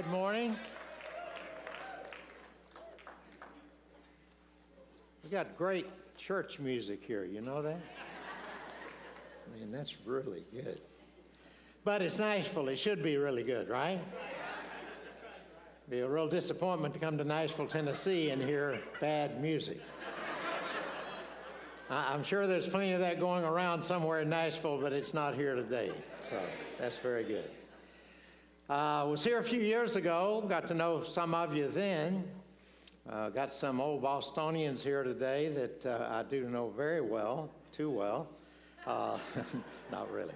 Good morning. We got great church music here, you know that? I mean, that's really good. But it's Nashville. It should be really good, right? Be a real disappointment to come to Nashville, Tennessee and hear bad music. I'm sure there's plenty of that going around somewhere in Nashville, but it's not here today. So that's very good. I was here a few years ago, got to know some of you then. Got some old Bostonians here today that I do know very well, too well. Not really.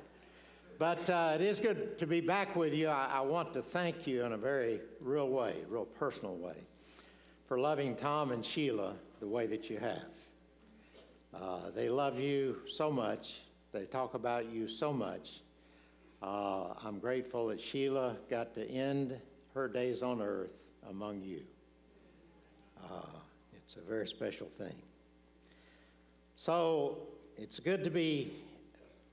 But it is good to be back with you. I want to thank you in a very real way, real personal way, for loving Tom and Sheila the way that you have. They love you so much. They talk about you so much. I'm grateful that Sheila got to end her days on earth among you. It's a very special thing. So it's good to be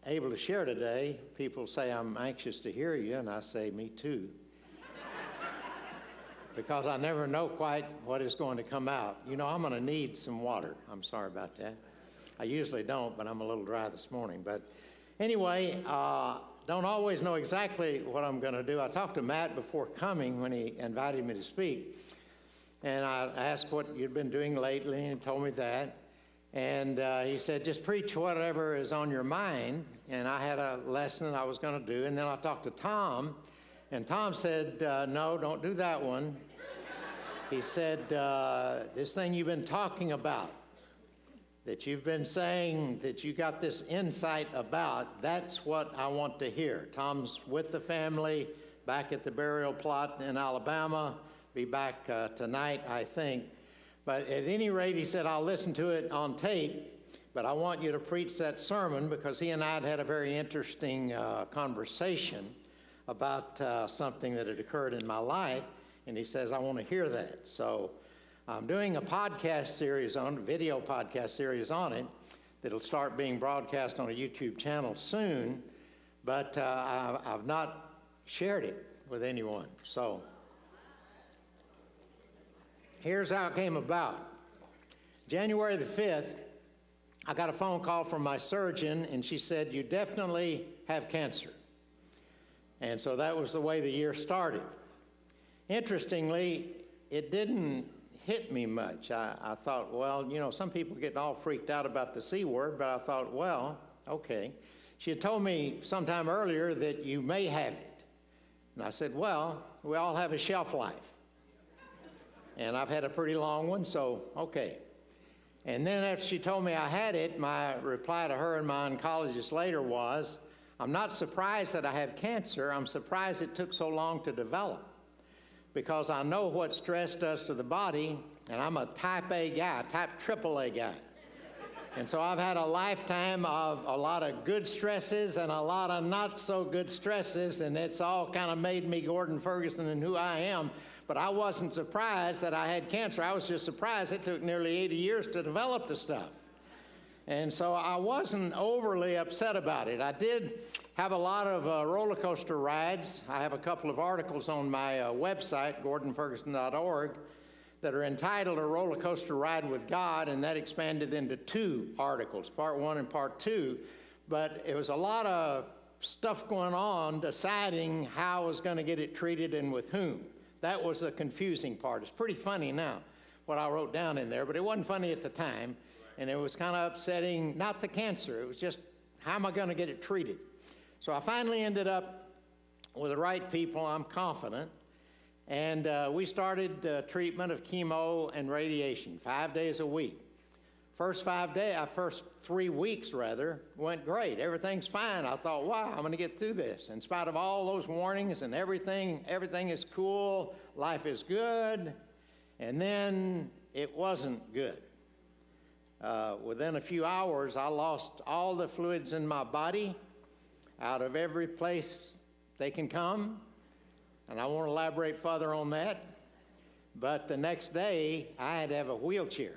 able to share today. People say, I'm anxious to hear you, and I say, me too. Because I never know quite what is going to come out. You know, I'm going to need some water. I'm sorry about that. I usually don't, but I'm a little dry this morning. But anyway, don't always know exactly what I'm going to do. I talked to Matt before coming when he invited me to speak. And I asked what you'd been doing lately, and he told me that. And he said, just preach whatever is on your mind. And I had a lesson I was going to do. And then I talked to Tom, and Tom said, no, don't do that one. He said, this thing you've been talking about, that you've been saying that you got this insight about, that's what I want to hear. Tom's with the family back at the burial plot in Alabama. Be back tonight, I think. But at any rate, he said, I'll listen to it on tape, but I want you to preach that sermon because he and I had a very interesting conversation about something that had occurred in my life, and he says, I want to hear that. So I'm doing a podcast series video podcast series on it that'll start being broadcast on a YouTube channel soon, but I've not shared it with anyone. So here's how it came about. January the 5th, I got a phone call from my surgeon, and she said, you definitely have cancer. And so that was the way the year started. Interestingly, it didn't hit me much. I thought, well, you know, some people get all freaked out about the C word, but I thought, well, okay. She had told me sometime earlier that you may have it. And I said, well, we all have a shelf life. And I've had a pretty long one, so okay. And then after she told me I had it, my reply to her and my oncologist later was, I'm not surprised that I have cancer. I'm surprised it took so long to develop because I know what stress does to the body, and I'm a type A guy, type AAA guy. And so I've had a lifetime of a lot of good stresses and a lot of not so good stresses, and it's all kind of made me Gordon Ferguson and who I am. But I wasn't surprised that I had cancer. I was just surprised it took nearly 80 years to develop the stuff. And so I wasn't overly upset about it. I did have a lot of roller coaster rides. I have a couple of articles on my website, gordonferguson.org, that are entitled A Roller Coaster Ride with God, and that expanded into 2 articles, part 1 and part 2. But it was a lot of stuff going on deciding how I was going to get it treated and with whom. That was the confusing part. It's pretty funny now, what I wrote down in there, but it wasn't funny at the time, and it was kind of upsetting, not the cancer, it was just, how am I going to get it treated? So I finally ended up with the right people, I'm confident, and we started treatment of chemo and radiation, 5 days a week. First 3 weeks went great. Everything's fine. I thought, wow, I'm going to get through this. In spite of all those warnings and everything is cool, life is good. And then it wasn't good. Within a few hours, I lost all the fluids in my body out of every place they can come. And I won't elaborate further on that. But the next day, I had to have a wheelchair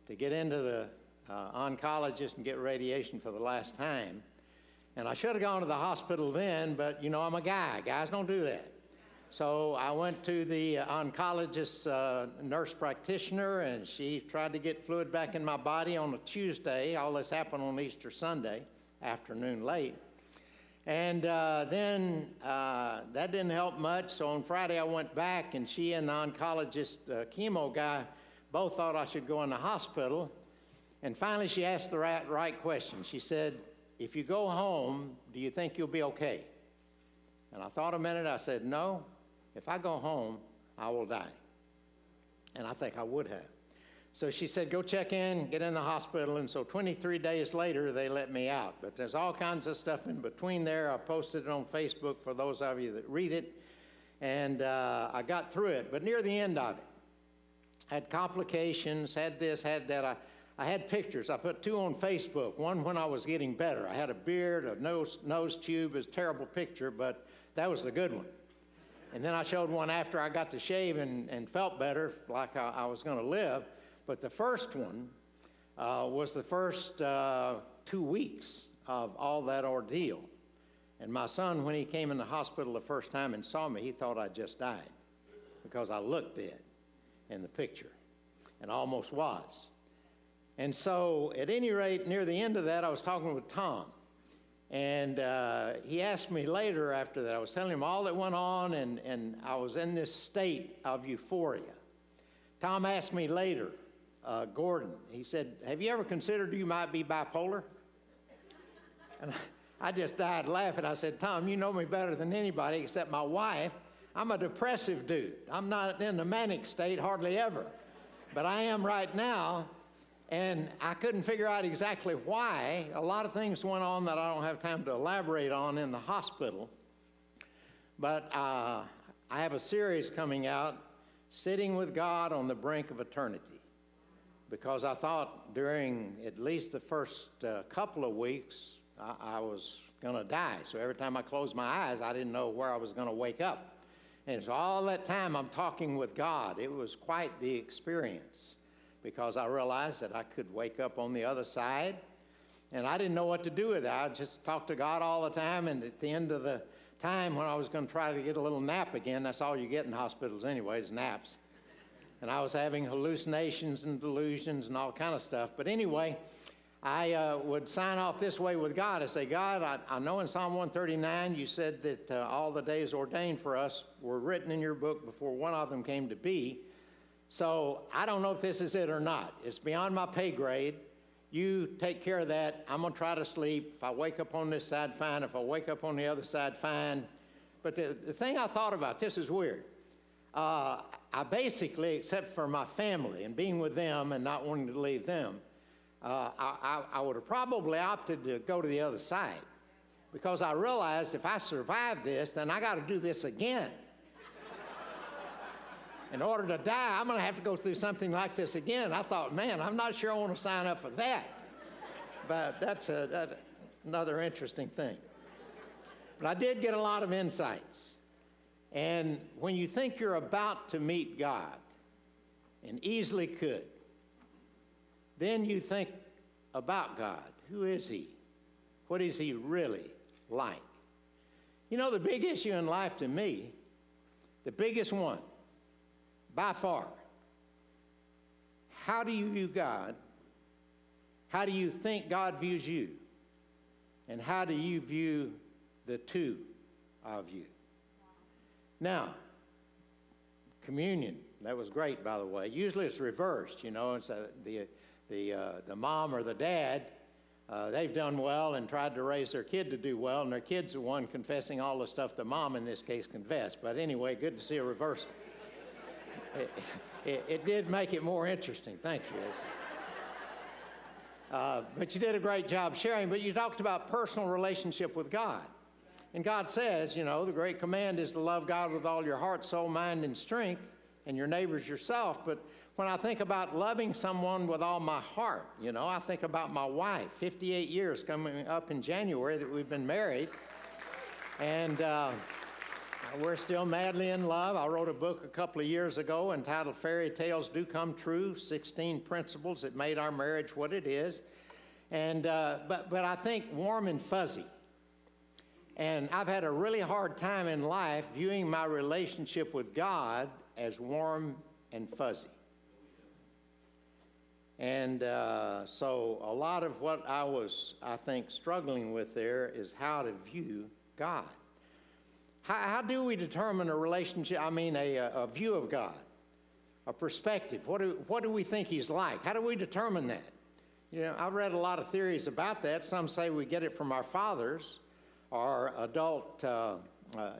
to get into the oncologist and get radiation for the last time. And I should have gone to the hospital then, but you know, I'm a guy. Guys don't do that. So I went to the oncologist nurse practitioner, and she tried to get fluid back in my body on a Tuesday. All this happened on Easter Sunday, afternoon late. And then that didn't help much, so on Friday I went back, and she and the oncologist chemo guy both thought I should go in the hospital. And finally she asked the right question. She said, "If you go home, do you think you'll be okay?" And I thought a minute. I said, "No, if I go home, I will die." And I think I would have. So she said, "Go check in, get in the hospital." And so 23 days later, they let me out. But there's all kinds of stuff in between there. I posted it on Facebook for those of you that read it. And I got through it. But near the end of it, had complications, had this, had that. I had pictures. I put 2 on Facebook. One when I was getting better. I had a beard, a nose tube. It was a terrible picture, but that was the good one. And then I showed one after I got to shave and felt better, like I was going to live. But the first one was the first 2 weeks of all that ordeal. And my son, when he came in the hospital the first time and saw me, he thought I just died because I looked dead in the picture, and almost was. And so, at any rate, near the end of that, I was talking with Tom. And he asked me later after that, I was telling him all that went on, and I was in this state of euphoria. Tom asked me later, Gordon, he said, "Have you ever considered you might be bipolar?" And I just died laughing. I said, "Tom, you know me better than anybody except my wife. I'm a depressive dude. I'm not in the manic state hardly ever. But I am right now." And I couldn't figure out exactly why. A lot of things went on that I don't have time to elaborate on in the hospital. But I have a series coming out, Sitting with God on the Brink of Eternity, because I thought during at least the first couple of weeks, I was going to die. So every time I closed my eyes, I didn't know where I was going to wake up. And so all that time I'm talking with God. It was quite the experience, because I realized that I could wake up on the other side, and I didn't know what to do with it. I just talked to God all the time, and at the end of the time when I was going to try to get a little nap again, that's all you get in hospitals anyways, naps. And I was having hallucinations and delusions and all kind of stuff. But anyway, I would sign off this way with God. I say, "God, I know in Psalm 139 you said that all the days ordained for us were written in your book before one of them came to be. So I don't know if this is it or not. It's beyond my pay grade. You take care of that. I'm going to try to sleep. If I wake up on this side, fine. If I wake up on the other side, fine." But the thing I thought about, this is weird. I basically, except for my family and being with them and not wanting to leave them, I would have probably opted to go to the other side, because I realized if I survive this, then I got to do this again. In order to die, I'm going to have to go through something like this again. I thought, man, I'm not sure I want to sign up for that. But that's another interesting thing. But I did get a lot of insights. And when you think you're about to meet God, and easily could, then you think about God. Who is He? What is He really like? You know, the big issue in life to me, the biggest one, by far, how do you view God? How do you think God views you? And how do you view the two of you? Now, communion, that was great, by the way. Usually it's reversed, you know. It's the mom or the dad, they've done well and tried to raise their kid to do well, and their kid's the one confessing all the stuff the mom, in this case, confessed. But anyway, good to see a reversal. It did make it more interesting. Thank you. But you did a great job sharing. But you talked about personal relationship with God. And God says, you know, the great command is to love God with all your heart, soul, mind, and strength, and your neighbors yourself. But when I think about loving someone with all my heart, you know, I think about my wife, 58 years coming up in January that we've been married. And we're still madly in love. I wrote a book a couple of years ago entitled Fairy Tales Do Come True, 16 Principles That Made Our Marriage What It Is. And but I think warm and fuzzy. And I've had a really hard time in life viewing my relationship with God as warm and fuzzy. And so a lot of what I think, struggling with there is how to view God. How do we determine a relationship, a view of God, a perspective? What do we think he's like? How do we determine that? You know, I've read a lot of theories about that. Some say we get it from our fathers, or adult,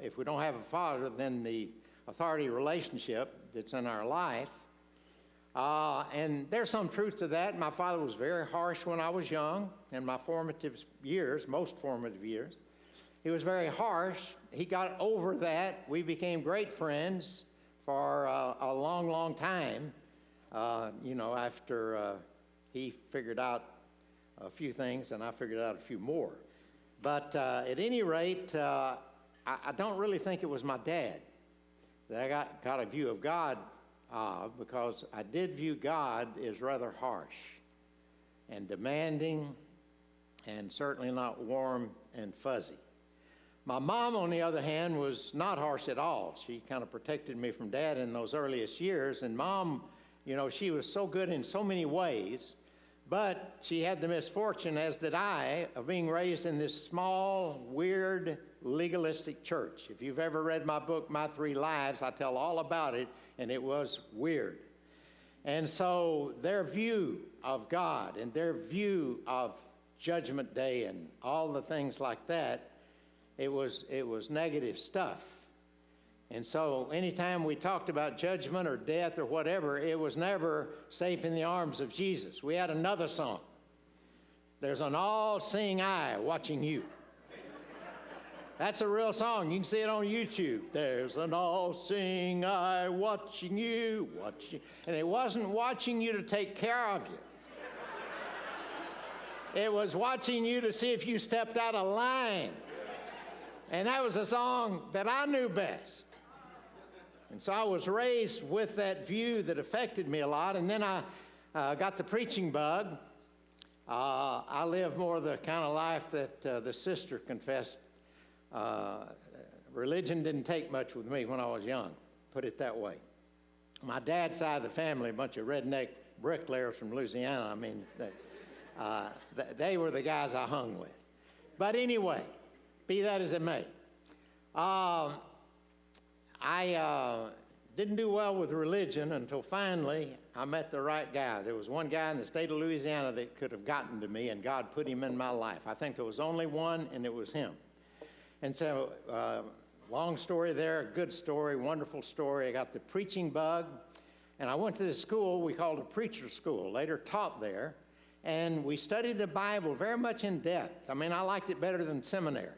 if we don't have a father, then the authority relationship that's in our life. And there's some truth to that. My father was very harsh when I was young, in my formative years, most formative years. He was very harsh. He got over that. We became great friends for a long, long time, after he figured out a few things and I figured out a few more. But at any rate, I don't really think it was my dad that I got a view of God because I did view God as rather harsh and demanding and certainly not warm and fuzzy. My mom, on the other hand, was not harsh at all. She kind of protected me from Dad in those earliest years. And Mom, she was so good in so many ways, but she had the misfortune, as did I, of being raised in this small, weird, legalistic church. If you've ever read my book, My Three Lives, I tell all about it, and it was weird. And so their view of God and their view of Judgment Day and all the things like that, it was negative stuff. And so anytime we talked about judgment or death or whatever, it was never safe in the arms of Jesus. We had another song. There's an all-seeing eye watching you. That's a real song. You can see it on YouTube. There's an all-seeing eye watching you, watching. And it wasn't watching you to take care of you. It was watching you to see if you stepped out of line. And that was a song that I knew best. And so I was raised with that view that affected me a lot. And then I got the preaching bug. I lived more the kind of life that the sister confessed. Religion didn't take much with me when I was young, put it that way. My dad's side of the family, a bunch of redneck bricklayers from Louisiana. They were the guys I hung with. But anyway, be that as it may, I didn't do well with religion until finally I met the right guy. There was one guy in the state of Louisiana that could have gotten to me, and God put him in my life. I think there was only one, and it was him. And so, long story there, good story, wonderful story. I got the preaching bug, and I went to this school we called a preacher school, later taught there, and we studied the Bible very much in depth. I liked it better than seminary.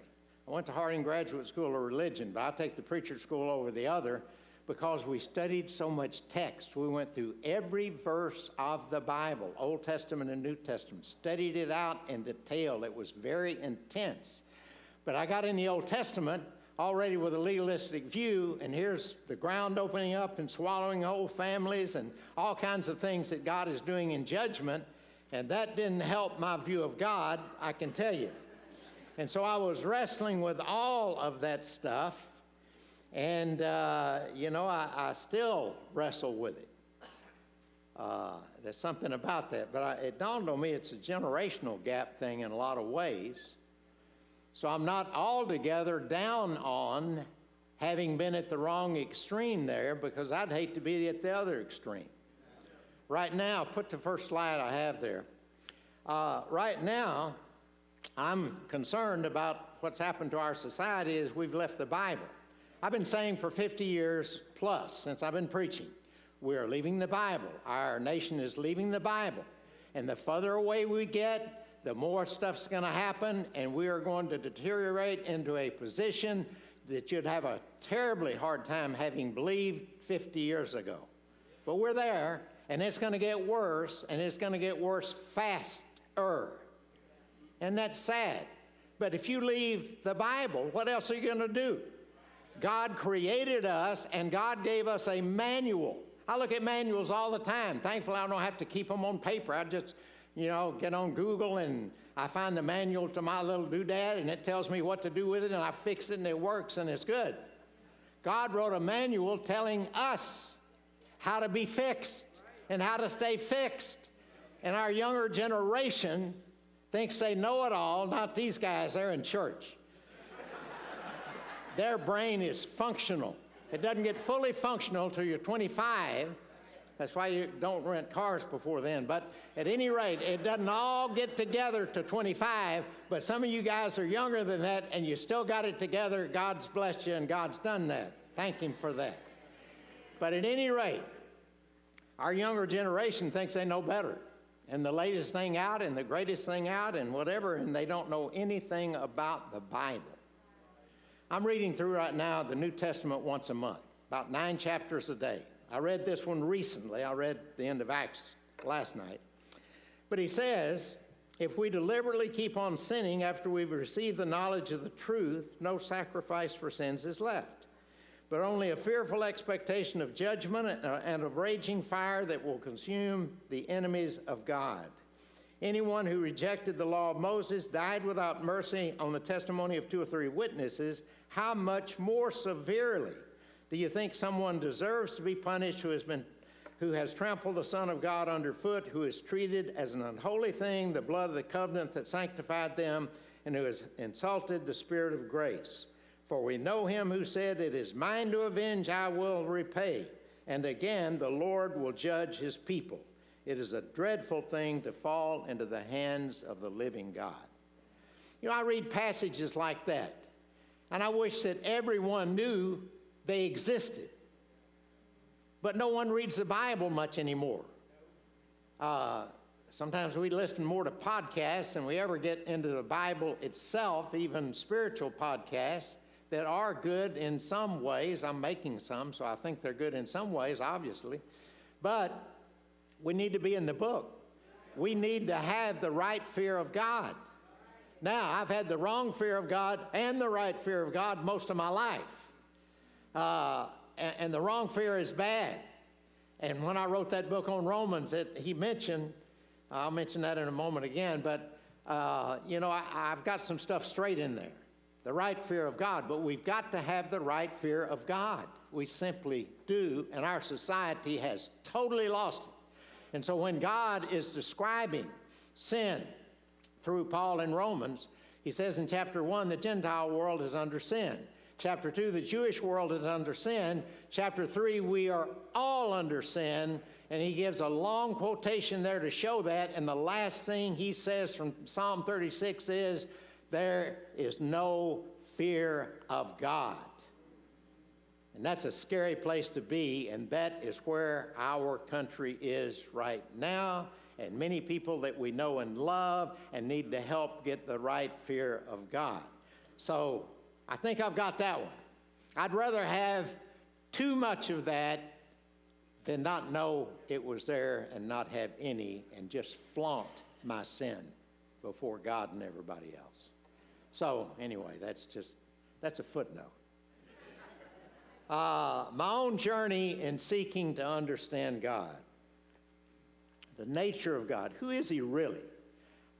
I went to Harding Graduate School of Religion, but I take the preacher school over the other because we studied so much text. We went through every verse of the Bible, Old Testament and New Testament, studied it out in detail. It was very intense. But I got in the Old Testament already with a legalistic view, and here's the ground opening up and swallowing whole families and all kinds of things that God is doing in judgment, and that didn't help my view of God, I can tell you. And so I was wrestling with all of that stuff, and, I still wrestle with it. There's something about that, but it dawned on me it's a generational gap thing in a lot of ways. So I'm not altogether down on having been at the wrong extreme there, because I'd hate to be at the other extreme. Right now, put the first slide I have there. Right now, I'm concerned about what's happened to our society is we've left the Bible. I've been saying for 50 years plus since I've been preaching, we're leaving the Bible. Our nation is leaving the Bible. And the further away we get, the more stuff's going to happen, and we are going to deteriorate into a position that you'd have a terribly hard time having believed 50 years ago. But we're there, and it's going to get worse, and it's going to get worse faster. And that's sad. But if you leave the Bible, what else are you going to do? God created us, and God gave us a manual. I look at manuals all the time. Thankfully, I don't have to keep them on paper. I just, get on Google, and I find the manual to my little doodad, and it tells me what to do with it, and I fix it, and it works, and it's good. God wrote a manual telling us how to be fixed and how to stay fixed. And our younger generation thinks they know it all, not these guys, they're in church. Their brain is functional. It doesn't get fully functional till you're 25. That's why you don't rent cars before then. But at any rate, it doesn't all get together to 25, but some of you guys are younger than that, and you still got it together. God's blessed you, and God's done that. Thank Him for that. But at any rate, our younger generation thinks they know better, and the latest thing out, and the greatest thing out, and whatever, and they don't know anything about the Bible. I'm reading through right now the New Testament once a month, about 9 chapters a day. I read this one recently. I read the end of Acts last night. But he says, if we deliberately keep on sinning after we've received the knowledge of the truth, no sacrifice for sins is left, but only a fearful expectation of judgment and of raging fire that will consume the enemies of God. Anyone who rejected the law of Moses died without mercy on the testimony of 2 or 3 witnesses. How much more severely do you think someone deserves to be punished who has trampled the Son of God underfoot, who has treated as an unholy thing the blood of the covenant that sanctified them, and who has insulted the Spirit of grace? For we know him who said, it is mine to avenge, I will repay. And again, the Lord will judge his people. It is a dreadful thing to fall into the hands of the living God. You know, I read passages like that, and I wish that everyone knew they existed. But no one reads the Bible much anymore. Sometimes we listen more to podcasts than we ever get into the Bible itself, even spiritual podcasts that are good in some ways. I'm making some, so I think they're good in some ways, obviously. But we need to be in the book. We need to have the right fear of God. Now, I've had the wrong fear of God and the right fear of God most of my life. And the wrong fear is bad. And when I wrote that book on Romans, he mentioned, I'll mention that in a moment again, but, I've got some stuff straight in there. The right fear of God, but we've got to have the right fear of God. We simply do, and our society has totally lost it. And so when God is describing sin through Paul in Romans, he says in chapter 1, the Gentile world is under sin. Chapter 2, the Jewish world is under sin. Chapter 3, we are all under sin. And he gives a long quotation there to show that. And the last thing he says from Psalm 36 is, there is no fear of God. And that's a scary place to be, and that is where our country is right now, and many people that we know and love and need to help get the right fear of God. So I think I've got that one. I'd rather have too much of that than not know it was there and not have any and just flaunt my sin before God and everybody else. So anyway, that's a footnote. My own journey in seeking to understand God, the nature of God. Who is he really?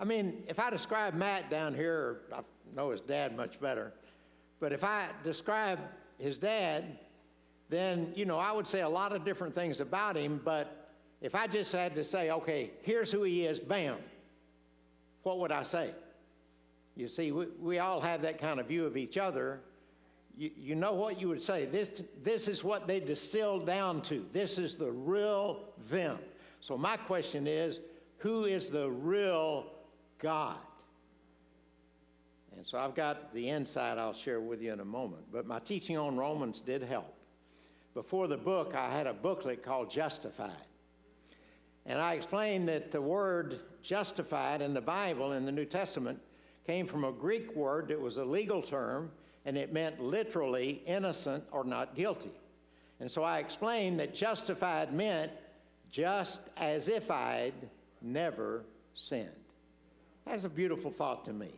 I mean, if I describe Matt down here, I know his dad much better, but if I describe his dad, then, I would say a lot of different things about him, but if I just had to say, okay, here's who he is, bam, what would I say? You see, we all have that kind of view of each other. You know what you would say. This is what they distilled down to. This is the real them. So my question is, who is the real God? And so I've got the insight I'll share with you in a moment. But my teaching on Romans did help. Before the book, I had a booklet called Justified. And I explained that the word justified in the Bible, in the New Testament, came from a Greek word that was a legal term, and it meant literally innocent or not guilty. And so I explained that justified meant just as if I'd never sinned. That's a beautiful thought to me.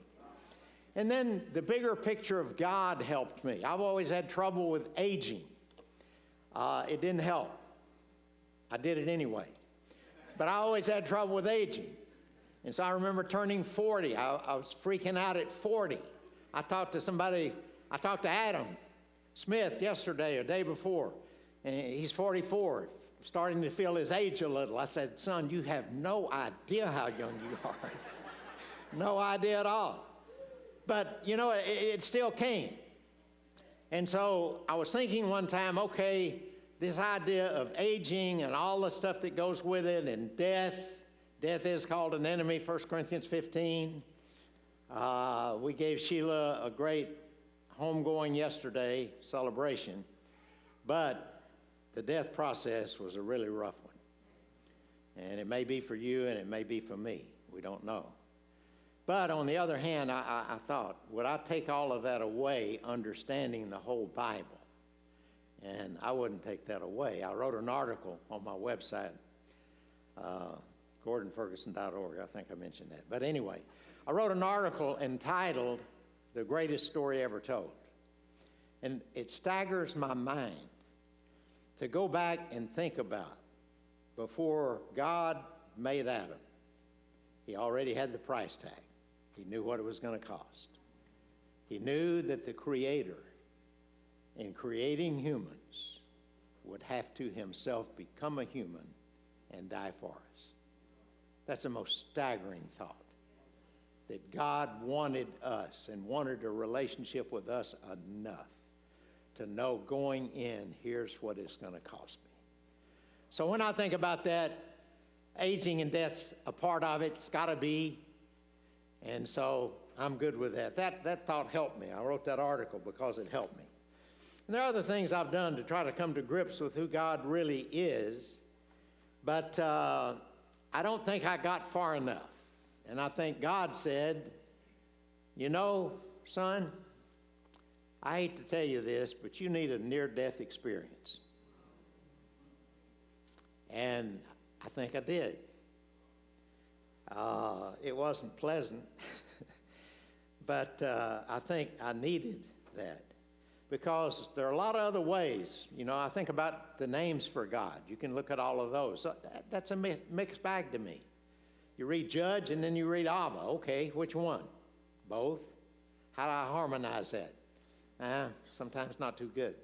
And then the bigger picture of God helped me. I've always had trouble with aging. It didn't help. I did it anyway. But I always had trouble with aging. And so I remember turning 40. I was freaking out at 40. I talked to Adam Smith yesterday or day before, and he's 44, starting to feel his age a little. I said, son, you have no idea how young you are. No idea at all. But, you know, it still came. And so I was thinking one time, okay, this idea of aging and all the stuff that goes with it, and death is called an enemy, 1 Corinthians 15. We gave Sheila a great homegoing yesterday celebration, but the death process was a really rough one. And it may be for you and it may be for me. We don't know. But on the other hand, I thought, would I take all of that away understanding the whole Bible? And I wouldn't take that away. I wrote an article on my website, GordonFerguson.org. I think I mentioned that. But anyway, I wrote an article entitled, The Greatest Story Ever Told. And it staggers my mind to go back and think about before God made Adam. He already had the price tag. He knew what it was going to cost. He knew that the Creator, in creating humans, would have to himself become a human and die for us. That's the most staggering thought, that God wanted us and wanted a relationship with us enough to know going in, here's what it's going to cost me. So when I think about that, aging and death's a part of it. It's got to be. And so I'm good with that. That thought helped me. I wrote that article because it helped me. And there are other things I've done to try to come to grips with who God really is, but I don't think I got far enough. And I think God said, you know, son, I hate to tell you this, but you need a near-death experience. And I think I did. It wasn't pleasant, but I think I needed that because there are a lot of other ways. You know, I think about the names for God. You can look at all of those. So that's a mixed bag to me. You read Judge and then you read Abba. Okay, which one? Both? How do I harmonize that? Sometimes not too good.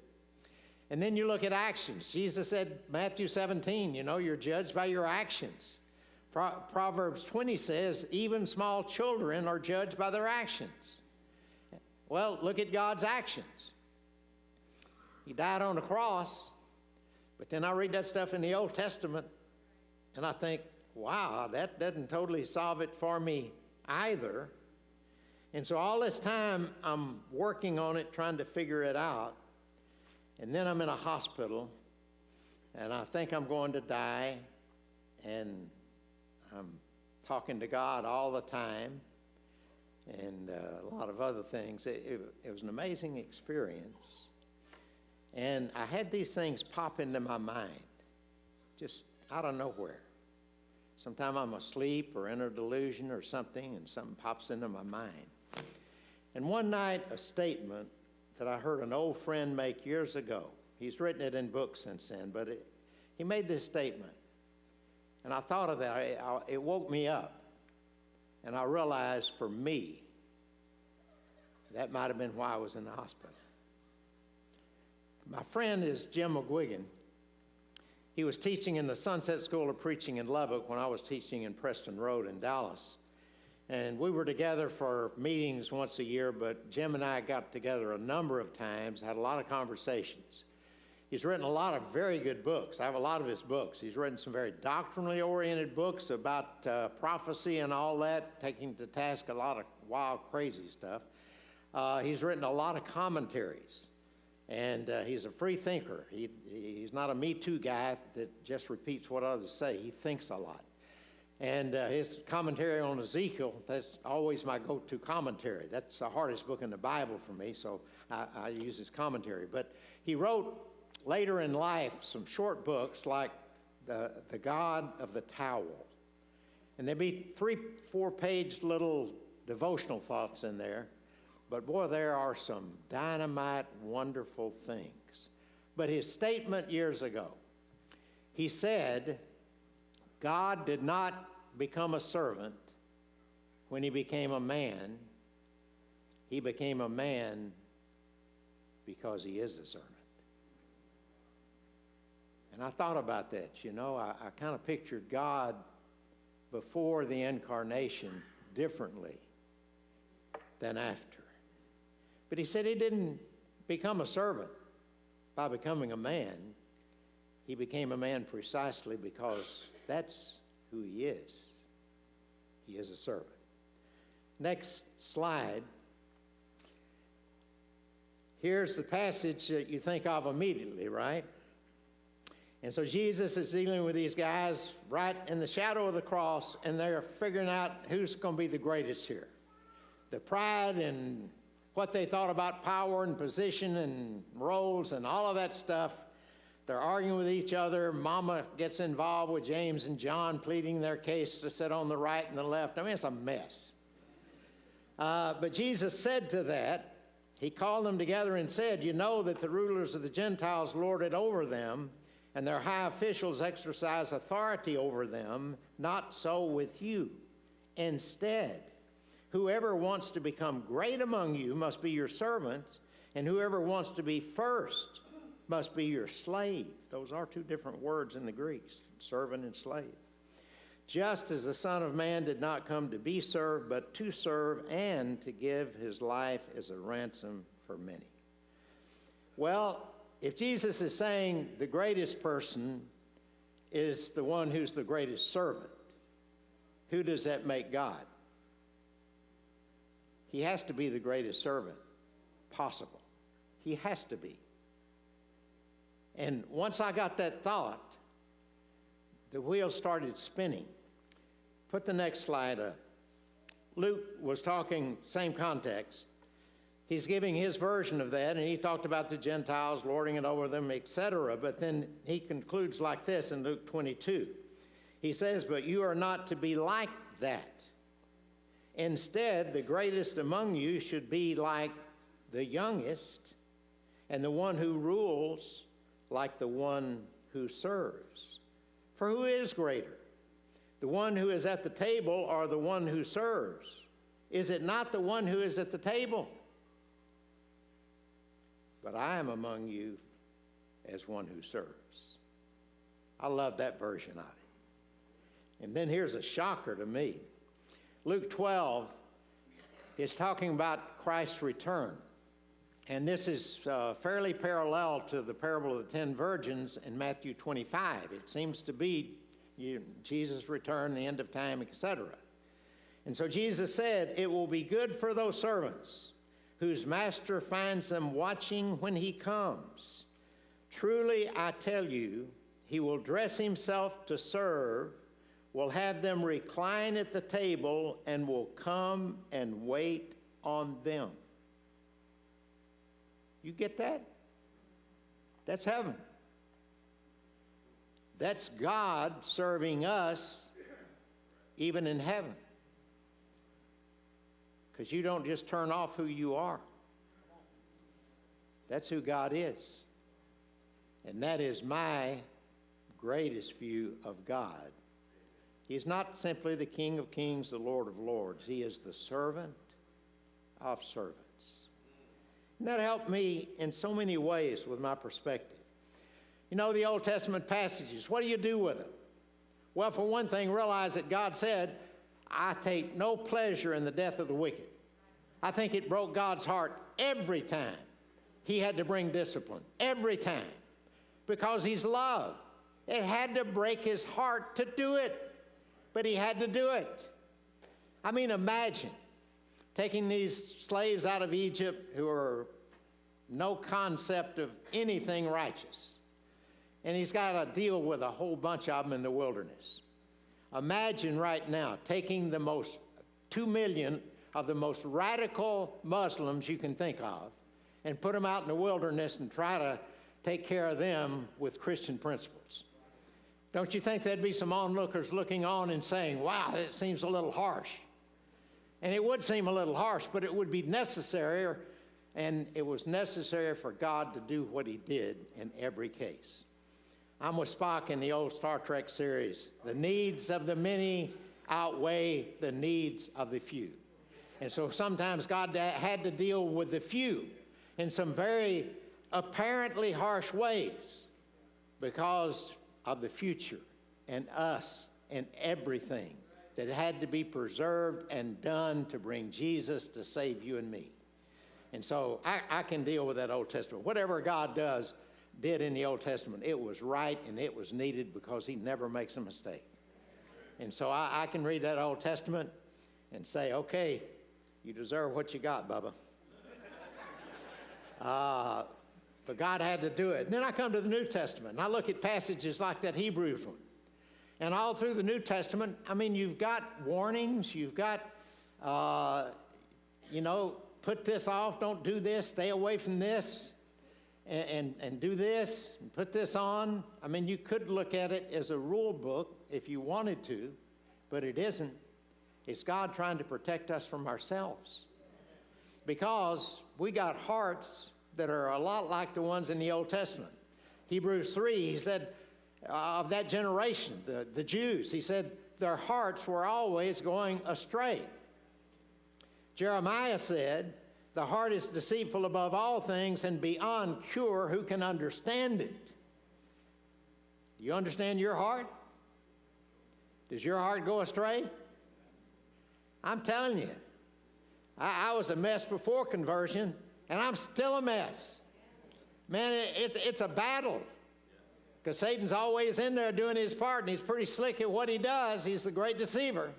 And then you look at actions. Jesus said, Matthew 17, you know, you're judged by your actions. Proverbs 20 says, even small children are judged by their actions. Well, look at God's actions. He died on the cross, but then I read that stuff in the Old Testament, and I think, wow, that doesn't totally solve it for me either. And so all this time, I'm working on it, trying to figure it out, and then I'm in a hospital, and I think I'm going to die, and I'm talking to God all the time, and a lot of other things. It was an amazing experience. And I had these things pop into my mind, just out of nowhere. Sometimes I'm asleep or in a delusion or something, and something pops into my mind. And one night, a statement that I heard an old friend make years ago. He's written it in books since then, but he made this statement. And I thought of that. It woke me up. And I realized for me, that might have been why I was in the hospital. My friend is Jim McGuigan. He was teaching in the Sunset School of Preaching in Lubbock when I was teaching in Preston Road in Dallas. And we were together for meetings once a year, but Jim and I got together a number of times, had a lot of conversations. He's written a lot of very good books. I have a lot of his books. He's written some very doctrinally oriented books about prophecy and all that, taking to task a lot of wild, crazy stuff. He's written a lot of commentaries, and he's a free thinker. He's not a Me Too guy that just repeats what others say. He thinks a lot. And his commentary on Ezekiel, that's always my go-to commentary. That's the hardest book in the Bible for me, so I use his commentary. But he wrote later in life some short books like the God of the Towel. And there'd be 3-4 page little devotional thoughts in there. But boy, there are some dynamite, wonderful things. But his statement years ago, he said, God did not become a servant when he became a man, he became a man because he is a servant. And I thought about that, you know. I kind of pictured God before the incarnation differently than after. But he said he didn't become a servant by becoming a man. He became a man precisely because that's who he is. He is a servant. Next slide. Here's the passage that you think of immediately, right? And so Jesus is dealing with these guys right in the shadow of the cross, and they're figuring out who's going to be the greatest here. The pride and what they thought about power and position and roles and all of that stuff. They're arguing with each other. Mama gets involved with James and John, pleading their case to sit on the right and the left. I mean, it's a mess. But Jesus said to that, he called them together and said, you know that the rulers of the Gentiles lord it over them, and their high officials exercise authority over them. Not so with you. Instead, whoever wants to become great among you must be your servant, and whoever wants to be first must be your slave. Those are two different words in the Greek, servant and slave. Just as the Son of Man did not come to be served, but to serve and to give his life as a ransom for many. Well, if Jesus is saying the greatest person is the one who's the greatest servant, who does that make God? He has to be the greatest servant possible. He has to be. And once I got that thought, the wheel started spinning. Put the next slide up. Luke was talking, same context. He's giving his version of that, and he talked about the Gentiles lording it over them, etc. But then he concludes like this in Luke 22. He says, but you are not to be like that. Instead, the greatest among you should be like the youngest, and the one who rules like the one who serves. For who is greater, the one who is at the table or the one who serves? Is it not the one who is at the table? But I am among you as one who serves. I love that version of it. And then here's a shocker to me. Luke 12 is talking about Christ's return. And this is fairly parallel to the parable of the 10 virgins in Matthew 25. It seems to be Jesus' return, the end of time, etc. And so Jesus said, it will be good for those servants whose master finds them watching when he comes. Truly, I tell you, he will dress himself to serve, will have them recline at the table, and will come and wait on them. You get that? That's heaven. That's God serving us even in heaven. Because you don't just turn off who you are. That's who God is. And that is my greatest view of God. He's not simply the King of Kings, the Lord of Lords. He is the servant of servants. And that helped me in so many ways with my perspective. You know, the Old Testament passages, what do you do with them? Well, for one thing, realize that God said, I take no pleasure in the death of the wicked. I think it broke God's heart every time he had to bring discipline. Every time. Because he's love. It had to break his heart to do it. But he had to do it. I mean, imagine taking these slaves out of Egypt who are no concept of anything righteous. And he's got to deal with a whole bunch of them in the wilderness. Imagine right now taking the 2 million of the most radical Muslims you can think of and put them out in the wilderness and try to take care of them with Christian principles. Don't you think there'd be some onlookers looking on and saying, wow, that seems a little harsh? And it would seem a little harsh, but it would be necessary, and it was necessary for God to do what he did in every case. I'm with Spock in the old Star Trek series. The needs of the many outweigh the needs of the few. And so sometimes God had to deal with the few in some very apparently harsh ways because of the future and us and everything that had to be preserved and done to bring Jesus to save you and me. And so I can deal with that Old Testament. Whatever God did in the Old Testament, it was right and it was needed because he never makes a mistake. And so I can read that Old Testament and say, okay, you deserve what you got, Bubba. But God had to do it. And then I come to the New Testament, and I look at passages like that Hebrews one. And all through the New Testament, I mean, you've got warnings, you've got, put this off, don't do this, stay away from this, and do this, and put this on. I mean, you could look at it as a rule book if you wanted to, but it isn't. It's God trying to protect us from ourselves. Because we got hearts that are a lot like the ones in the Old Testament. Hebrews 3, he said, of that generation, the Jews, he said, their hearts were always going astray. Jeremiah said, the heart is deceitful above all things and beyond cure. Who can understand it? Do you understand your heart? Does your heart go astray? I'm telling you, I was a mess before conversion, and I'm still a mess. Man, it's a battle. Because Satan's always in there doing his part, and he's pretty slick at what he does. He's the great deceiver.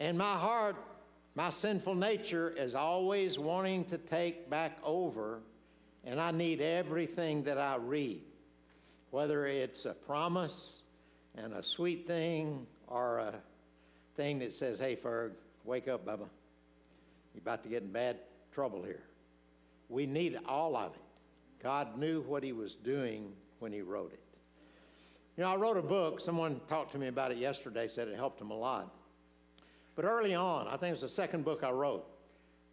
And my heart, my sinful nature is always wanting to take back over, and I need everything that I read, whether it's a promise and a sweet thing or a thing that says, hey, Ferg, wake up, Bubba. You're about to get in bad trouble here. We need all of it. God knew what he was doing when he wrote it. You know, I wrote a book. Someone talked to me about it yesterday, said it helped him a lot. But early on, I think it was the second book I wrote,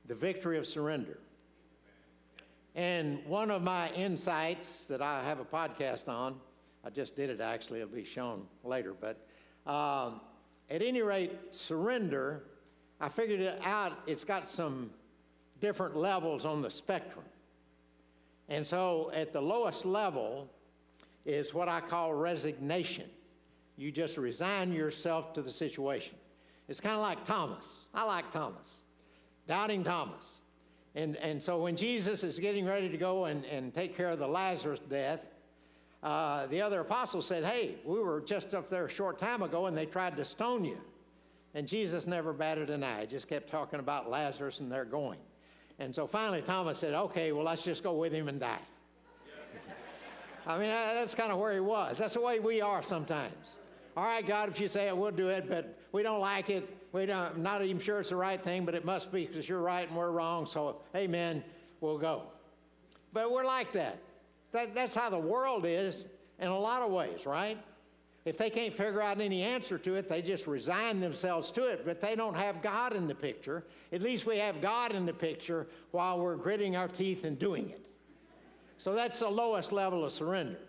The Victory of Surrender. And one of my insights that I have a podcast on, I just did it actually, it'll be shown later, but at any rate, surrender, I figured it out, it's got some different levels on the spectrum. And so at the lowest level is what I call resignation. You just resign yourself to the situation. It's kind of like Thomas. I like Thomas, doubting Thomas. And so when Jesus is getting ready to go and take care of the Lazarus death, the other apostles said, hey, we were just up there a short time ago and they tried to stone you. And Jesus never batted an eye. He just kept talking about Lazarus and they're going. And so finally Thomas said, okay, well, let's just go with him and die. I mean, that's kind of where he was. That's the way we are sometimes. All right, God, if you say it, we'll do it, but we don't like it. I'm not even sure it's the right thing, but it must be because you're right and we're wrong. So, amen, we'll go. But we're like that. That's how the world is in a lot of ways, right? If they can't figure out any answer to it, they just resign themselves to it, but they don't have God in the picture. At least we have God in the picture while we're gritting our teeth and doing it. So that's the lowest level of surrender.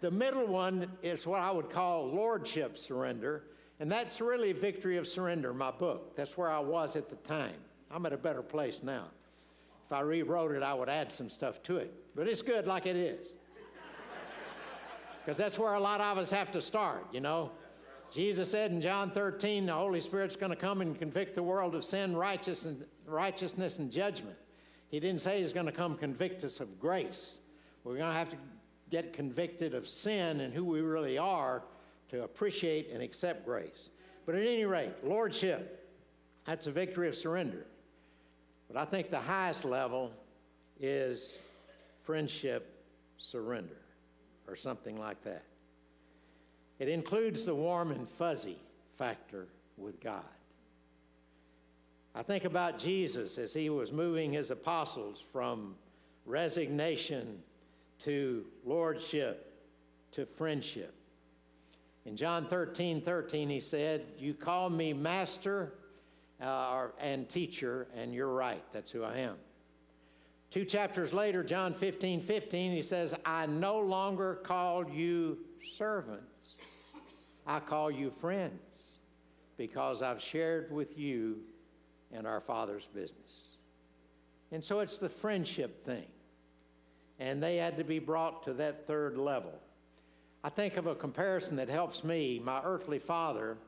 The middle one is what I would call lordship surrender, and that's really Victory of Surrender, my book. That's where I was at the time. I'm at a better place now. If I rewrote it, I would add some stuff to it, but it's good like it is. Because that's where a lot of us have to start, you know. Jesus said in John 13, the Holy Spirit's going to come and convict the world of sin, righteousness, and judgment. He didn't say he's going to come convict us of grace. We're going to have to get convicted of sin and who we really are to appreciate and accept grace. But at any rate, lordship, that's a victory of surrender. But I think the highest level is friendship surrender, or something like that. It includes the warm and fuzzy factor with God. I think about Jesus as he was moving his apostles from resignation to lordship to friendship. In John 13:13, he said, you call me master and teacher, and you're right, that's who I am. 2 chapters later, John 15:15, he says, I no longer call you servants, I call you friends, because I've shared with you in our Father's business. And so it's the friendship thing. And they had to be brought to that third level. I think of a comparison that helps me. My earthly father,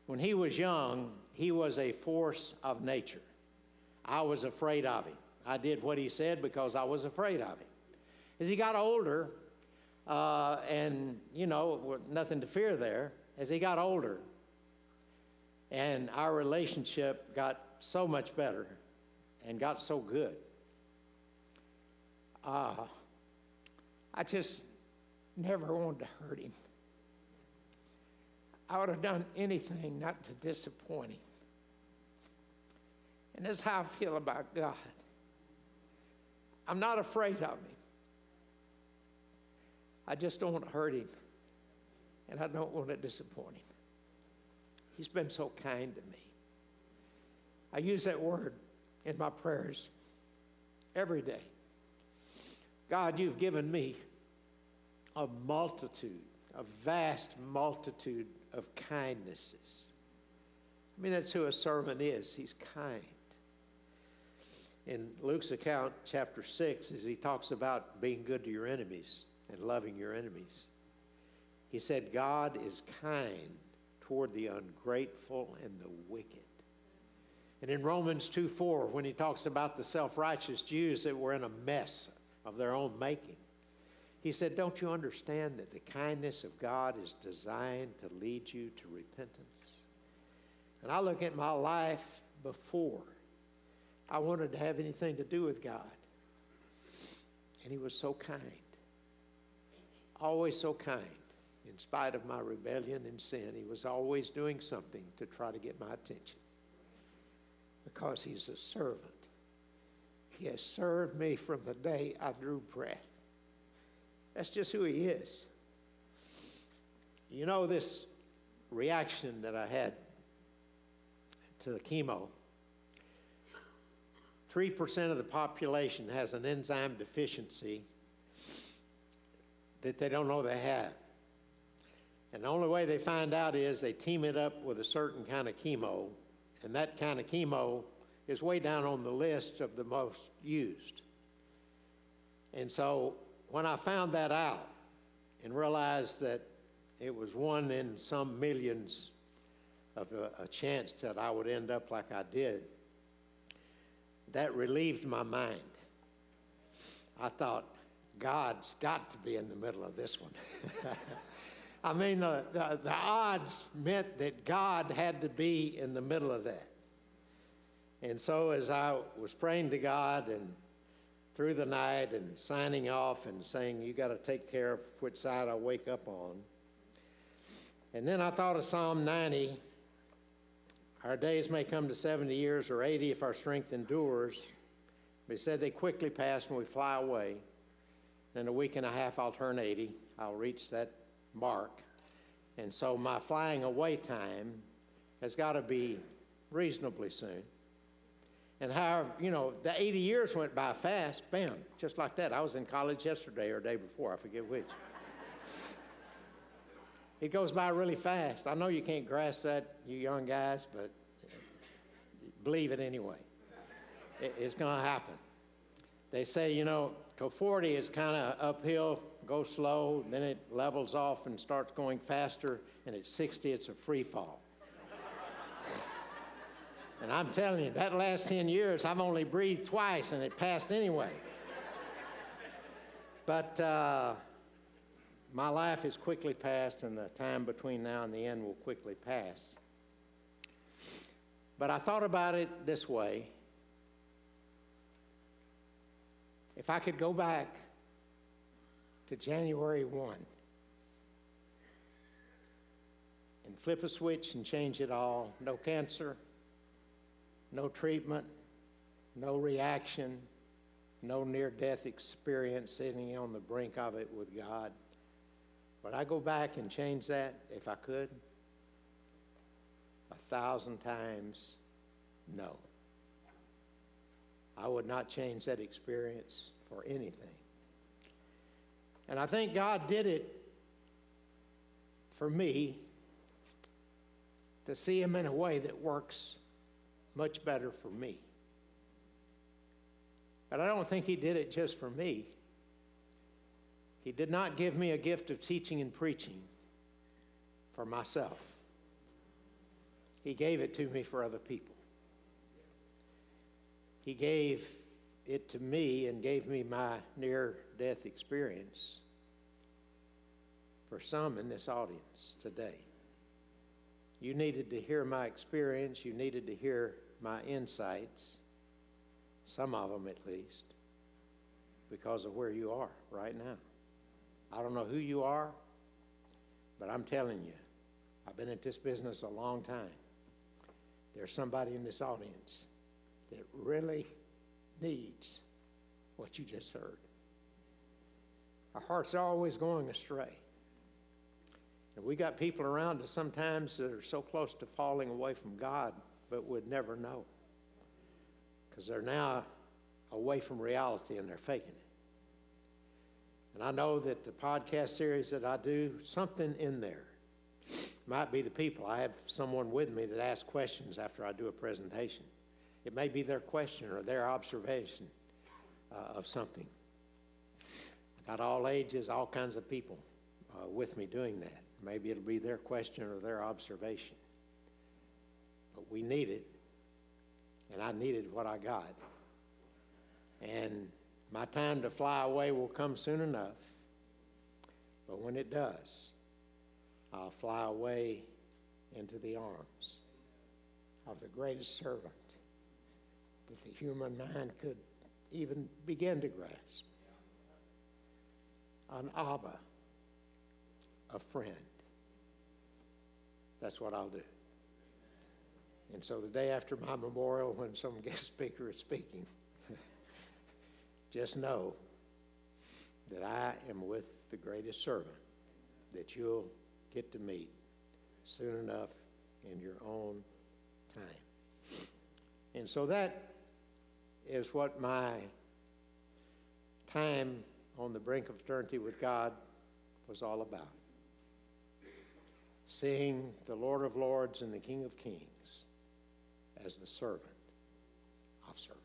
when he was young, he was a force of nature. I was afraid of him. I did what he said because I was afraid of him. As he got older, and, nothing to fear there, as he got older, and our relationship got so much better and got so good, I just never wanted to hurt him. I would have done anything not to disappoint him. And that's how I feel about God. I'm not afraid of him. I just don't want to hurt him, and I don't want to disappoint him. He's been so kind to me. I use that word in my prayers every day. God, you've given me a vast multitude of kindnesses. I mean, that's who a servant is. He's kind. In Luke's account, chapter 6, as he talks about being good to your enemies and loving your enemies, he said, God is kind toward the ungrateful and the wicked. And in Romans 2:4, when he talks about the self-righteous Jews that were in a mess of their own making, he said, don't you understand that the kindness of God is designed to lead you to repentance? And I look at my life before I wanted to have anything to do with God. And he was so kind. Always so kind. In spite of my rebellion and sin, he was always doing something to try to get my attention. Because he's a servant. He has served me from the day I drew breath. That's just who he is. You know, this reaction that I had to the chemo, 3% of the population has an enzyme deficiency that they don't know they have. And the only way they find out is they team it up with a certain kind of chemo, and that kind of chemo is way down on the list of the most used. And so when I found that out and realized that it was one in some millions of a chance that I would end up like I did, that relieved my mind. I thought, God's got to be in the middle of this one. I mean, the odds meant that God had to be in the middle of that. And so as I was praying to God and through the night and signing off and saying, you got to take care of which side I wake up on. And then I thought of Psalm 90. Our days may come to 70 years or 80 if our strength endures. But he said they quickly pass when we fly away. In a week and a half, I'll turn 80. I'll reach that mark. And so my flying away time has got to be reasonably soon. And how, the 80 years went by fast, bam, just like that. I was in college yesterday or the day before, I forget which. It goes by really fast. I know you can't grasp that, you young guys, but believe it anyway. It's going to happen. They say, till 40 is kind of uphill, go slow, then it levels off and starts going faster, and at 60, it's a free fall. And I'm telling you, that last 10 years, I've only breathed twice, and it passed anyway. But my life is quickly passed, and the time between now and the end will quickly pass. But I thought about it this way. If I could go back to January 1 and flip a switch and change it all, no cancer, no treatment, no reaction, no near-death experience, sitting on the brink of it with God, would I go back and change that if I could? 1,000 times, no. I would not change that experience for anything. And I think God did it for me to see him in a way that works much better for me. But I don't think he did it just for me. He did not give me a gift of teaching and preaching for myself. He gave it to me for other people. He gave it to me and gave me my near-death experience for some in this audience today. You needed to hear my experience. You needed to hear my insights, some of them at least, because of where you are right now. I don't know who you are, but I'm telling you, I've been at this business a long time. There's somebody in this audience that really needs what you just heard. Our hearts are always going astray. And we got people around us sometimes that are so close to falling away from God, but would never know. Because they're now away from reality and they're faking it. And I know that the podcast series that I do, something in there might be the people. I have someone with me that asks questions after I do a presentation. It may be their question or their observation of something. I got all ages, all kinds of people with me doing that. Maybe it'll be their question or their observation. But we need it, and I needed what I got. And my time to fly away will come soon enough, but when it does, I'll fly away into the arms of the greatest servant that the human mind could even begin to grasp. An Abba, a friend. That's what I'll do. And so the day after my memorial, when some guest speaker is speaking, just know that I am with the greatest servant that you'll get to meet soon enough in your own time. And so that is what my time on the brink of eternity with God was all about. Seeing the Lord of Lords and the King of Kings as the servant of servants.